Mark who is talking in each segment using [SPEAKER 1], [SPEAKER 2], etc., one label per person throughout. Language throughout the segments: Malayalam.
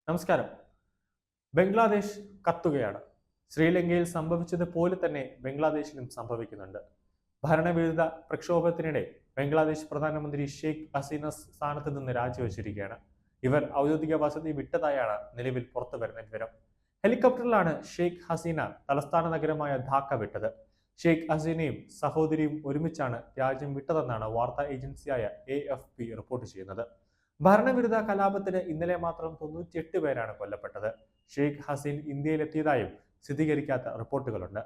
[SPEAKER 1] നമസ്കാരം. ബംഗ്ലാദേശ് കത്തുകയാണ്. ശ്രീലങ്കയിൽ സംഭവിച്ചതുപോലെ തന്നെ ബംഗ്ലാദേശിലും സംഭവിക്കുന്നുണ്ട്. ഭരണവിരുദ്ധ പ്രക്ഷോഭത്തിനിടെ ബംഗ്ലാദേശ് പ്രധാനമന്ത്രി ഷെയ്ഖ് ഹസീന സ്ഥാനത്ത് നിന്ന് രാജിവെച്ചിരിക്കുകയാണ്. ഇവർ ഔദ്യോഗിക വസതി വിട്ടതായാണ് നിലവിൽ പുറത്തുവരുന്ന വിവരം. ഹെലികോപ്റ്ററിലാണ് ഷെയ്ഖ് ഹസീന തലസ്ഥാന നഗരമായ ധാക്ക വിട്ടത്. ഷെയ്ഖ് ഹസീനയും സഹോദരിയും ഒരുമിച്ചാണ് രാജ്യം വിട്ടതെന്നാണ് വാർത്താ ഏജൻസിയായ AFP റിപ്പോർട്ട് ചെയ്യുന്നത്. ഭരണവിരുദ്ധ കലാപത്തിന് ഇന്നലെ മാത്രം 98 പേരാണ് കൊല്ലപ്പെട്ടത്. ഷെയ്ഖ് ഹസീൻ ഇന്ത്യയിലെത്തിയതായും സ്ഥിരീകരിക്കാത്ത റിപ്പോർട്ടുകളുണ്ട്.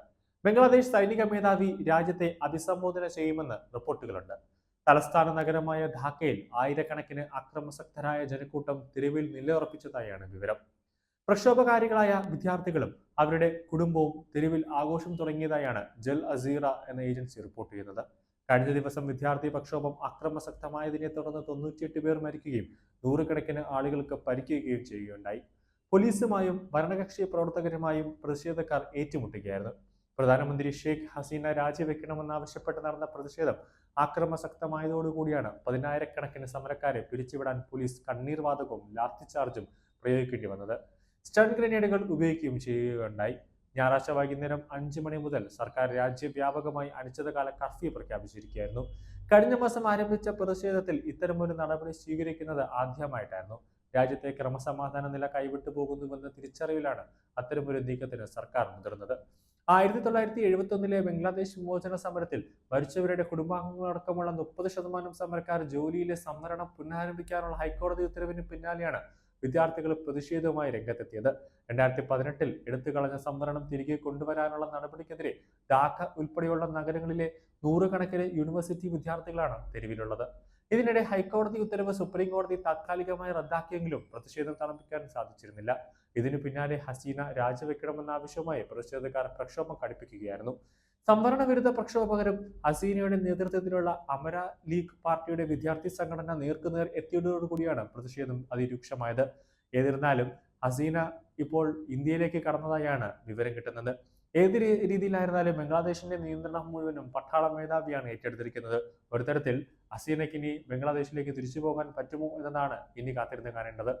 [SPEAKER 1] ബംഗ്ലാദേശ് സൈനിക മേധാവി രാജ്യത്തെ അഭിസംബോധന ചെയ്യുമെന്ന് റിപ്പോർട്ടുകളുണ്ട്. തലസ്ഥാന നഗരമായ ധാക്കയിൽ ആയിരക്കണക്കിന് അക്രമാസക്തരായ ജനക്കൂട്ടം തെരുവിൽ നിലയുറപ്പിച്ചതായാണ് വിവരം. പ്രക്ഷോഭകാരികളായ വിദ്യാർത്ഥികളും അവരുടെ കുടുംബവും തെരുവിൽ ആഘോഷം തുടങ്ങിയതായാണ് ജൽ അസീറ എന്ന ഏജൻസി റിപ്പോർട്ട് ചെയ്യുന്നത്. കഴിഞ്ഞ ദിവസം വിദ്യാർത്ഥി പ്രക്ഷോഭം അക്രമസക്തമായതിനെ തുടർന്ന് 98 പേർ മരിക്കുകയും നൂറുകണക്കിന് ആളുകൾക്ക് പരിക്കുകയും ചെയ്യുകയുണ്ടായി. പോലീസുമായും ഭരണകക്ഷി പ്രവർത്തകരുമായും പ്രതിഷേധക്കാർ ഏറ്റുമുട്ടുകയായിരുന്നു. പ്രധാനമന്ത്രി ഷെയ്ഖ് ഹസീന രാജിവെക്കണമെന്നാവശ്യപ്പെട്ട് നടന്ന പ്രതിഷേധം അക്രമസക്തമായതോടുകൂടിയാണ് 10,000-കണക്കിന് സമരക്കാരെ പിരിച്ചുവിടാൻ പോലീസ് കണ്ണീർ വാതകവും ലാത്തിചാർജും പ്രയോഗിക്കേണ്ടി വന്നത്. സ്റ്റൺ ഗ്രനേഡുകൾ ഉപയോഗിക്കുകയും ചെയ്യുകയുണ്ടായി. ഞായറാഴ്ച വൈകുന്നേരം 5 മണി മുതൽ സർക്കാർ രാജ്യവ്യാപകമായി അനിശ്ചിതകാല കർഫ്യൂ പ്രഖ്യാപിച്ചിരിക്കുകയായിരുന്നു. കഴിഞ്ഞ മാസം ആരംഭിച്ച പ്രതിഷേധത്തിൽ ഇത്തരമൊരു നടപടി സ്വീകരിക്കുന്നത് ആദ്യമായിട്ടായിരുന്നു. രാജ്യത്തെ ക്രമസമാധാന നില കൈവിട്ടു പോകുന്നുവെന്ന തിരിച്ചറിവിലാണ് അത്തരമൊരു നീക്കത്തിന് സർക്കാർ മുതിർന്നത്. 1971 ബംഗ്ലാദേശ് വിമോചന സമരത്തിൽ മരിച്ചവരുടെ കുടുംബാംഗങ്ങളടക്കമുള്ള 30% സമരക്കാർ ജോലിയിലെ സംവരണം പുനരാരംഭിക്കാനുള്ള ഹൈക്കോടതി ഉത്തരവിന് പിന്നാലെയാണ് വിദ്യാർത്ഥികൾ പ്രതിഷേധവുമായി രംഗത്തെത്തിയത്. 2018 എടുത്തുകളഞ്ഞ സംവരണം തിരികെ കൊണ്ടുവരാനുള്ള നടപടിക്കെതിരെ ധാക്ക ഉൾപ്പെടെയുള്ള നഗരങ്ങളിലെ നൂറുകണക്കിന് യൂണിവേഴ്സിറ്റി വിദ്യാർത്ഥികളാണ് തെരുവിലുള്ളത്. ഇതിനിടെ ഹൈക്കോടതി ഉത്തരവ് സുപ്രീം കോടതി താത്കാലികമായി റദ്ദാക്കിയെങ്കിലും പ്രതിഷേധം തണുപ്പിക്കാൻ സാധിച്ചിരുന്നില്ല. ഇതിനു പിന്നാലെ ഹസീന രാജിവെക്കണമെന്ന ആവശ്യവുമായി പ്രതിഷേധക്കാർ പ്രക്ഷോഭം കടുപ്പിക്കുകയായിരുന്നു. സംവരണ വിരുദ്ധ പ്രക്ഷോഭകരും ഹസീനയുടെ നേതൃത്വത്തിലുള്ള അമര ലീഗ് പാർട്ടിയുടെ വിദ്യാർത്ഥി സംഘടന നേർക്കുനേർ എത്തിയതോടുകൂടിയാണ് പ്രതിഷേധം അതിരൂക്ഷമായത്. ഏതിരുന്നാലും ഹസീന ഇപ്പോൾ ഇന്ത്യയിലേക്ക് കടന്നതായാണ് വിവരം കിട്ടുന്നത്. ഏത് രീതിയിലായിരുന്നാലും ബംഗ്ലാദേശിന്റെ നിയന്ത്രണം മുഴുവനും പട്ടാള മേധാവിയാണ് ഏറ്റെടുത്തിരിക്കുന്നത്. ഒരു തരത്തിൽ ഹസീനയ്ക്ക് ഇനി ബംഗ്ലാദേശിലേക്ക് തിരിച്ചു പോകാൻ പറ്റുമോ എന്നതാണ് ഇനി കാത്തിരുന്ന് കാണേണ്ടത്.